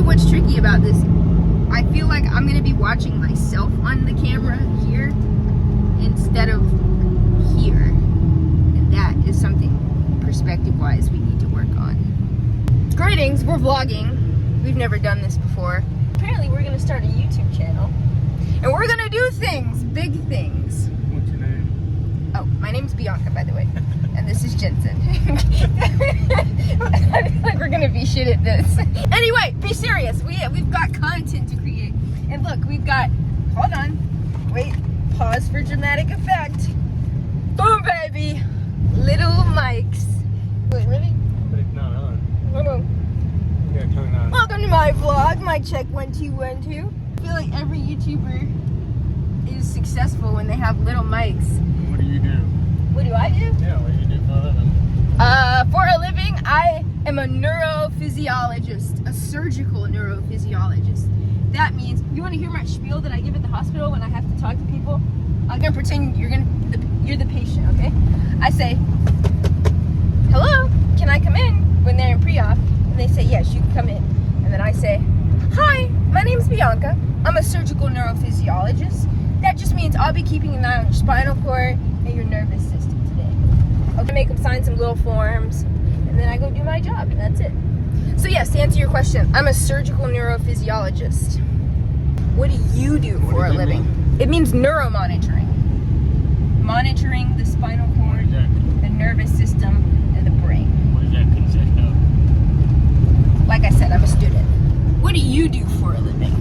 you what's tricky about this. I feel like I'm gonna be watching myself on the camera here instead of here. And that is something perspective-wise we need to work on. Greetings, we're vlogging. We've never done this before. Apparently we're gonna start a YouTube channel. And we're gonna do things, big things. What's your name? Oh, my name's Bianca, by the way. And this is Jensen. I feel like we're gonna be shit at this. Anyway, be serious. We've got content to create. And look, we've got, hold on. Wait, pause for dramatic effect. Boom, baby. Little mics. Wait, really? But it's not on. Hold on. You gotta turn it on. Welcome to my vlog, mic check 1 2 1 2. I feel like every YouTuber is successful when they have little mics. What do you do? What do I do? Yeah, what do you do for a living? For a living, I am a neurophysiologist, a surgical neurophysiologist. That means, you want to hear my spiel that I give at the hospital when I have to talk to people? I'm gonna pretend you're the patient, okay? I say, hello, can I come in? When they're in pre-op, and they say, yes, you can come in. And then I say, hi, my name's Bianca. I'm a surgical neurophysiologist. That just means I'll be keeping an eye on your spinal cord and your nervous system today. I'm gonna make them sign some little forms, and then I go do my job, and that's it. So yes, to answer your question, I'm a surgical neurophysiologist. What do you do for a living? It means neuromonitoring. Monitoring the spinal cord, the nervous system, and the brain. What does that consist of? Like I said, I'm a student. What do you do for a living?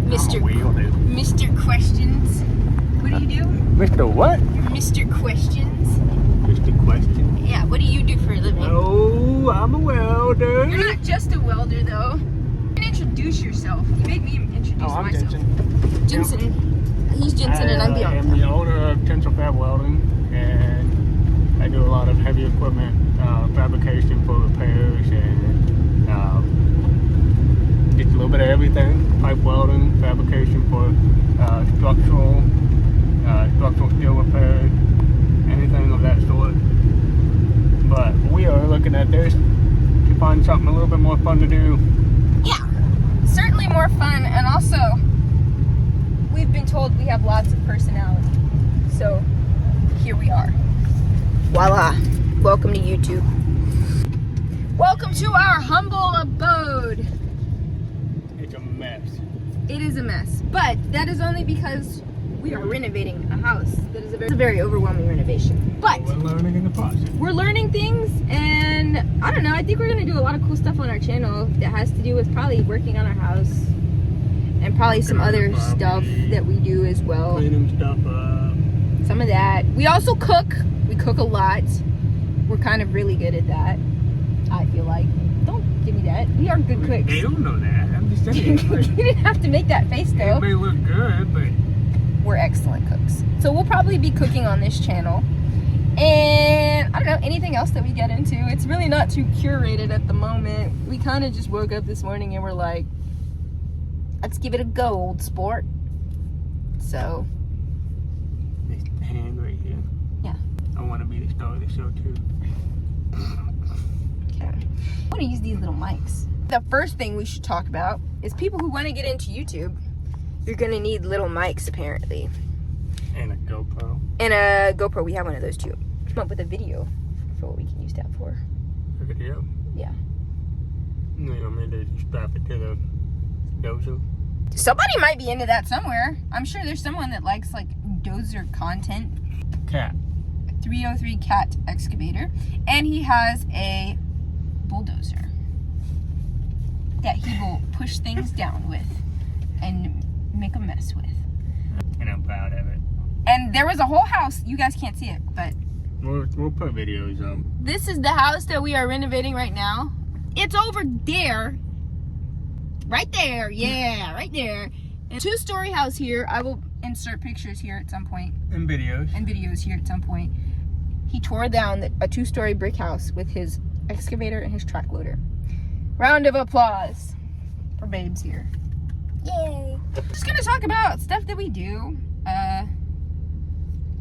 Mr. Mr. Questions. What do you do? Mr. What? You're Mr. Questions. Mr. Question. Yeah, what do you do for a living? Oh, I'm a welder. You're not just a welder, though. You can introduce yourself. You made me introduce I'm myself. Jensen. Jensen. He's Jensen and I'm Bianca. I'm the owner of Tensile Fab Welding, and I do a lot of heavy equipment fabrication for repairs and just a little bit of everything. Pipe welding, fabrication for structural steel repairs, anything of that sort. But we are looking at this to find something a little bit more fun to do. Yeah, certainly more fun, and also we've been told we have lots of personality. So here we are. Voila. Welcome to YouTube. Welcome to our humble abode. It's a mess. It is a mess, but that is only because we are renovating a house. That is a very overwhelming renovation. But we're learning in the process. We're learning things, and I don't know, I think we're gonna do a lot of cool stuff on our channel that has to do with probably working on our house and probably some other stuff that we do as well. Cleaning stuff up. Some of that. We also cook. We cook a lot. We're kind of really good at that, I feel like. Don't give me that. We are good cooks. They don't know that. I'm just saying. You didn't have to make that face, though. It may look good, but we're excellent cooks. So we'll probably be cooking on this channel. And I don't know, anything else that we get into. It's really not too curated at the moment. We kind of just woke up this morning and we're like, let's give it a go, old sport. So this hand right here. yeah. I want to be the star of the show too. Okay. I want to use these little mics. The first thing we should talk about is people who want to get into YouTube. You're gonna need little mics apparently. And a GoPro. And a GoPro, we have one of those too. Come up with a video for what we can use that for. A video? Yeah. You want me to strap it to the dozer? Somebody might be into that somewhere. I'm sure there's someone that likes like dozer content. Cat. 303 cat excavator. And he has a bulldozer that he will push things down with and make a mess with. And I'm proud of it. And there was a whole house, you guys can't see it, but We'll put videos up. this is the house that we are renovating right now. It's over there. Right there, yeah, right there. A 2-story house here. I will insert pictures here at some point. And videos. And videos here at some point. He tore down a 2-story brick house with his excavator and his track loader. Round of applause for babes here. Yay. Just gonna talk about stuff that we do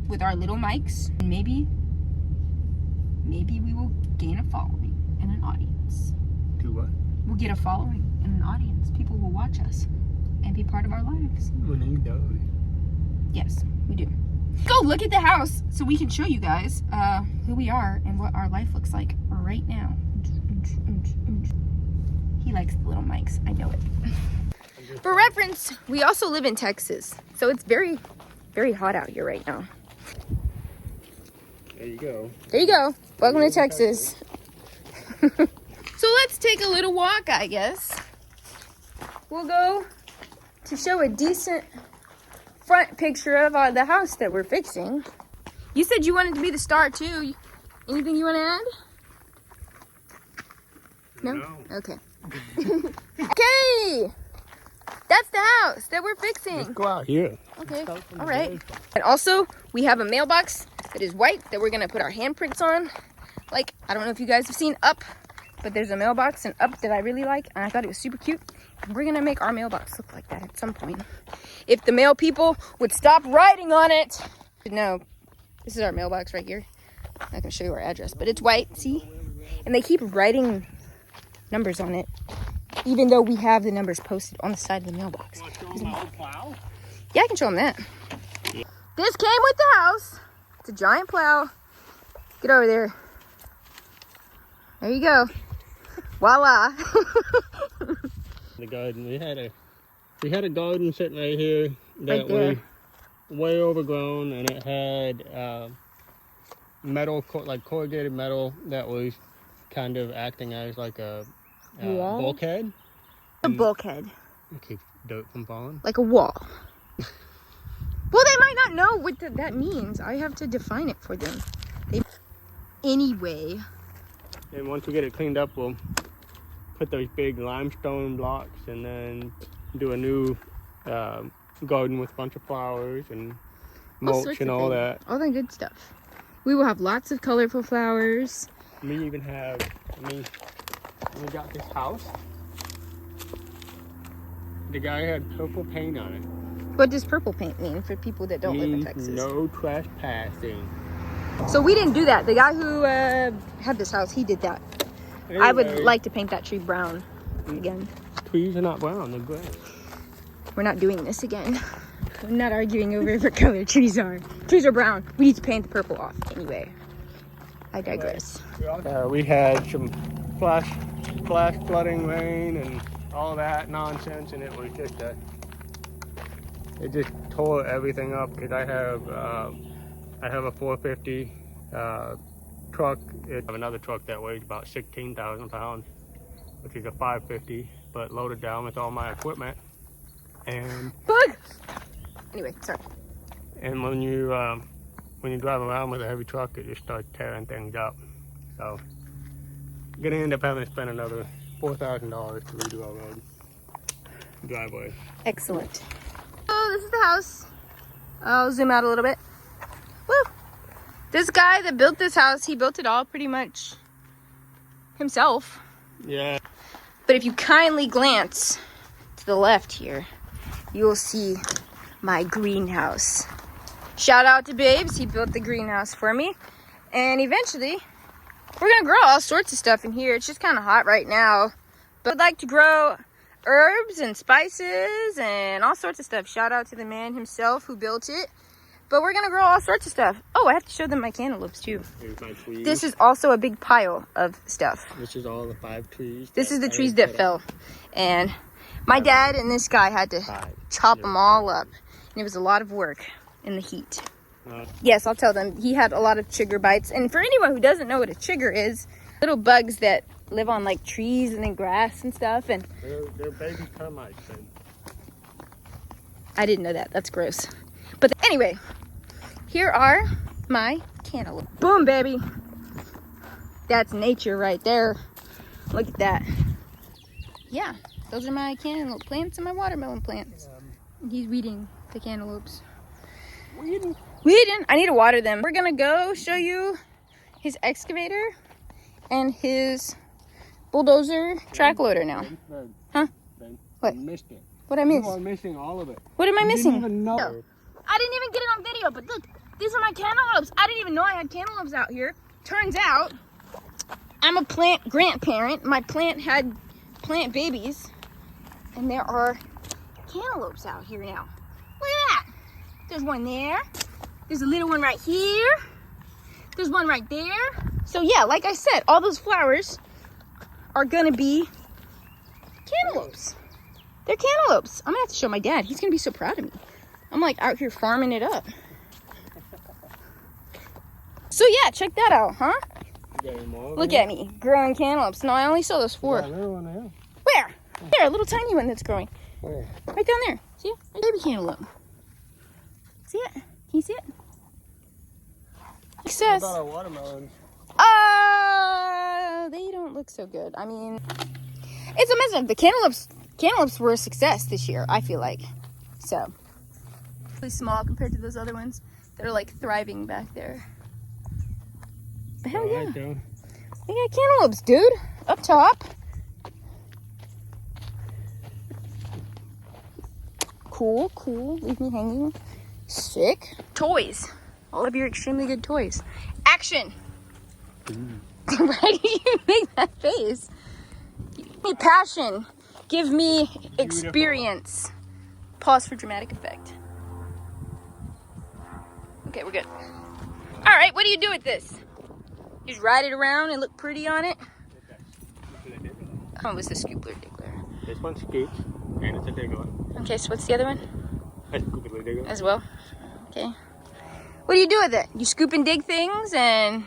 with our little mics. And maybe we will gain a following and an audience. Do what? We'll get a following and an audience. People will watch us and be part of our lives. When you die. Yes, we do. Go look at the house so we can show you guys who we are and what our life looks like right now. He likes the little mics. I know it. For reference, we also live in Texas, so it's very, very hot out here right now. There you go. There you go. Welcome to Texas. So let's take a little walk, I guess. We'll go to show a decent front picture of the house that we're fixing. You said you wanted to be the star too. Anything you want to add? No? Okay. Okay. That's the house that we're fixing. Let's go out here. Okay. All right. And also, we have a mailbox that is white that we're going to put our handprints on. Like, I don't know if you guys have seen Up, but there's a mailbox in Up that I really like, and I thought it was super cute. And we're going to make our mailbox look like that at some point. If the mail people would stop writing on it. No, this is our mailbox right here. I'm not going to show you our address, but it's white, see? And they keep writing numbers on it, even though we have the numbers posted on the side of the mailbox. Yeah, I can show them that. Yeah. This came with the house. It's a giant plow. Get over there. There you go. Voila. The garden. We had a garden sitting right here that was way overgrown, and it had metal, like corrugated metal, that was kind of acting as like a bulkhead. A bulkhead. Keep dirt from falling. Like a wall. Well, they might not know what that means. I have to define it for them. Anyway. And once we get it cleaned up, we'll put those big limestone blocks and then do a new garden with a bunch of flowers and mulch and all that. All that good stuff. We will have lots of colorful flowers. We even have, when we got this house, the guy had purple paint on it. What does purple paint mean for people that don't live in Texas? No trespassing. So we didn't do that. The guy who had this house, he did that. Anyway, I would like to paint that tree brown again. Trees are not brown, they're gray. We're not doing this again. We're not arguing over what color trees are. Trees are brown. We need to paint the purple off anyway. I digress. We had some flash flooding rain and all that nonsense, and it was just it just tore everything up. Because I have a 450 truck. I have another truck that weighs about 16,000 pounds, which is a 550, but loaded down with all my equipment. And bug. Anyway, sorry. And when you drive around with a heavy truck, it just starts tearing things up. So, gonna end up having to spend another $4,000 to redo our road driveway. Excellent. Oh, this is the house. I'll zoom out a little bit. Woo! This guy that built this house, he built it all pretty much himself. Yeah. But if you kindly glance to the left here, you will see my greenhouse. Shout out to Babes, he built the greenhouse for me. And eventually, we're gonna grow all sorts of stuff in here. It's just kind of hot right now. But I'd like to grow herbs and spices and all sorts of stuff. Shout out to the man himself who built it. But we're gonna grow all sorts of stuff. Oh, I have to show them my cantaloupes too. This is also a big pile of stuff. This is all the 5 trees. This is the trees that fell. And my dad and this guy had to chop them all up. And it was a lot of work in the heat. Yes, I'll tell them. He had a lot of chigger bites. And for anyone who doesn't know what a chigger is, little bugs that live on like trees and then grass and stuff. And they're baby termites. I didn't know that. That's gross. But anyway, here are my cantaloupe. Boom, baby. That's nature right there. Look at that. Yeah, those are my cantaloupe plants and my watermelon plants. He's weeding the cantaloupes. Weeding? I need to water them. We're gonna go show you his excavator and his bulldozer track loader now. Huh? What? You missed it. What I miss? You are missing all of it. What am I missing? You didn't even know. I didn't even get it on video, but look, these are my cantaloupes. I didn't even know I had cantaloupes out here. Turns out, I'm a plant grandparent. My plant had plant babies. And there are cantaloupes out here now. Look at that. There's one there. There's a little one right here. There's one right there. So yeah, like I said, all those flowers are gonna be cantaloupes. They're cantaloupes. I'm gonna have to show my dad. He's gonna be so proud of me. I'm like out here farming it up. So yeah, check that out, huh? Look at me, growing cantaloupes. No, I only saw those 4. Where? There, a little tiny one that's growing. Where? Right down there. See it? A baby cantaloupe. See it? Can you see it? Success. What about our watermelons? They don't look so good. I mean, it's a mess. The cantaloupes were a success this year, I feel like. So, really small compared to those other ones that are like thriving back there. But hell yeah. Right, Joe. We got cantaloupes, dude. Up top. Cool, cool. Leave me hanging. Sick. Toys. All of your extremely good toys. Action. Why did you make that face? Give me passion. Give me experience. Pause for dramatic effect. Okay, we're good. All right, what do you do with this? You just ride it around and look pretty on it? Oh, it was the scoopler diggler. This one scoops, and it's a diggler. Okay, so what's the other one? A scoopler diggler. As well? Okay. What do you do with it? You scoop and dig things and...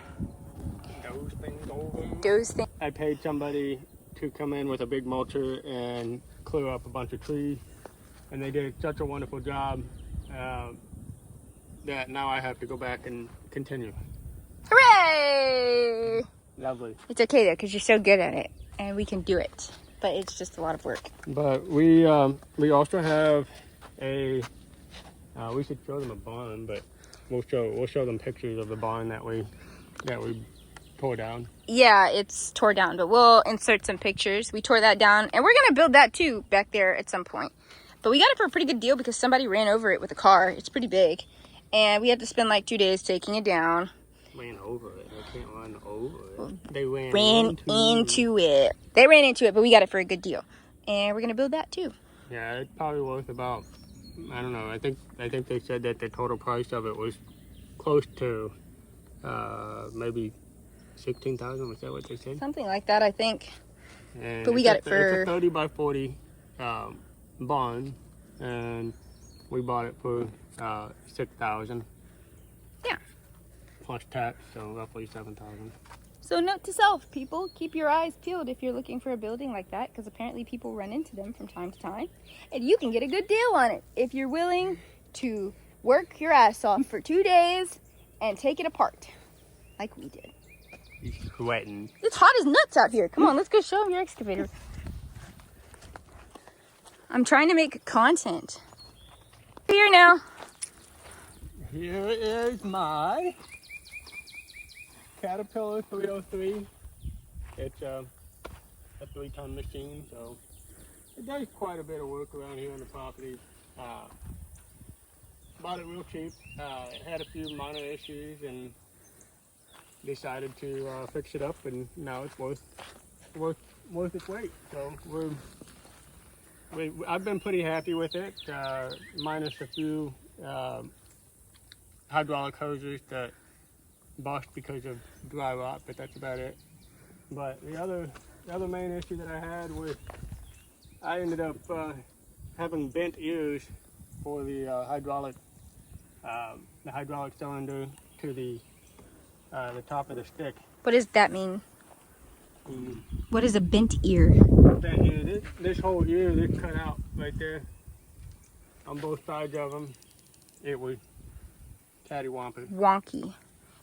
Those things over. Those things. I paid somebody to come in with a big mulcher and clear up a bunch of trees. And they did such a wonderful job that now I have to go back and continue. Hooray! Lovely. It's okay though, because you're so good at it. And we can do it. But it's just a lot of work. But we also have a... we should show them a barn, but we'll show them pictures of the barn that we tore down. Yeah, it's tore down, but we'll insert some pictures. We tore that down, and we're gonna build that too back there at some point. But we got it for a pretty good deal because somebody ran over it with a car. It's pretty big, and we had to spend like 2 days taking it down. Ran over it. They can't run over it. They ran into it. They ran into it, but we got it for a good deal, and we're gonna build that too. Yeah, it's probably worth about, I don't know. I think they said that the total price of it was close to maybe 16,000. Was that what they said? Something like that, I think. And but we got it for... It's a 30 by 40 barn, and we bought it for 6,000. Yeah. Plus tax, so roughly 7,000. So note to self, people, keep your eyes peeled if you're looking for a building like that, because apparently people run into them from time to time, and you can get a good deal on it if you're willing to work your ass off for 2 days and take it apart, like we did. You're sweating. It's hot as nuts out here. Come on, let's go show them your excavator. I'm trying to make content. Here now. Here is my Caterpillar 303. It's a 3-ton machine, so it does quite a bit of work around here on the property. Bought it real cheap. It had a few minor issues and decided to fix it up, and now it's worth its weight. So I've been pretty happy with it, minus a few hydraulic hoses that bust because of dry rot, but that's about it. But the other main issue that I had was I ended up having bent ears for the hydraulic cylinder to the top of the stick. What does that mean? What is a bent ear? Bent ear. This whole ear, this cut out right there on both sides of them. It was cattywampus. Wonky.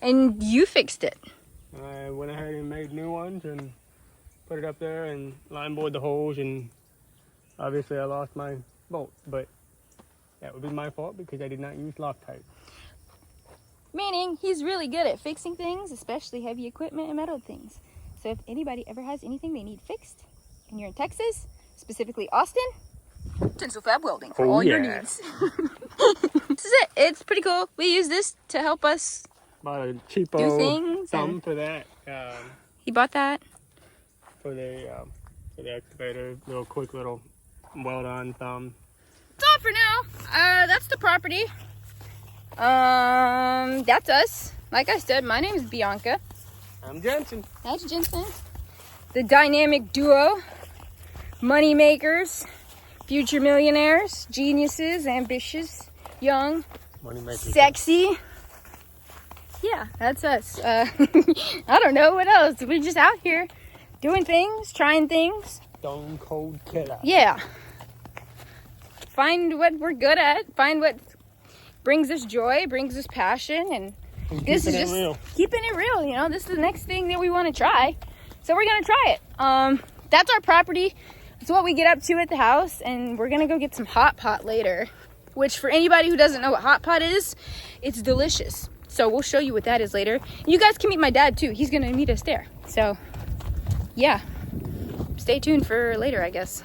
And you fixed it. I went ahead and made new ones and put it up there and line bored the holes, and obviously I lost my bolt, but that would be my fault because I did not use Loctite. Meaning he's really good at fixing things, especially heavy equipment and metal things. So if anybody ever has anything they need fixed and you're in Texas, specifically Austin, Tinsel Fab Welding for all your needs. This is it. It's pretty cool. We use this to help us Bought a cheapo do things. thumb for that. He bought that. For the excavator, little quick little Well done, thumb. That's all for now. That's the property. That's us. Like I said, my name is Bianca. I'm Jensen. That's Jensen. The dynamic duo. Money makers. Future millionaires. Geniuses. Ambitious. Young. Money maker. Sexy. Yeah, that's us. I don't know what else. We're just out here doing things, trying things. Stone cold killer. Yeah. Find what we're good at. Find what brings us joy, brings us passion, and this is just keeping it real. You know, this is the next thing that we want to try, so we're gonna try it. That's our property. It's what we get up to at the house, and we're gonna go get some hot pot later. Which, for anybody who doesn't know what hot pot is, it's delicious. So we'll show you what that is later. You guys can meet my dad too. He's gonna meet us there. So yeah, stay tuned for later, I guess.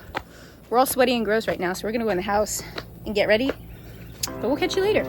We're all sweaty and gross right now, so we're gonna go in the house and get ready. But we'll catch you later.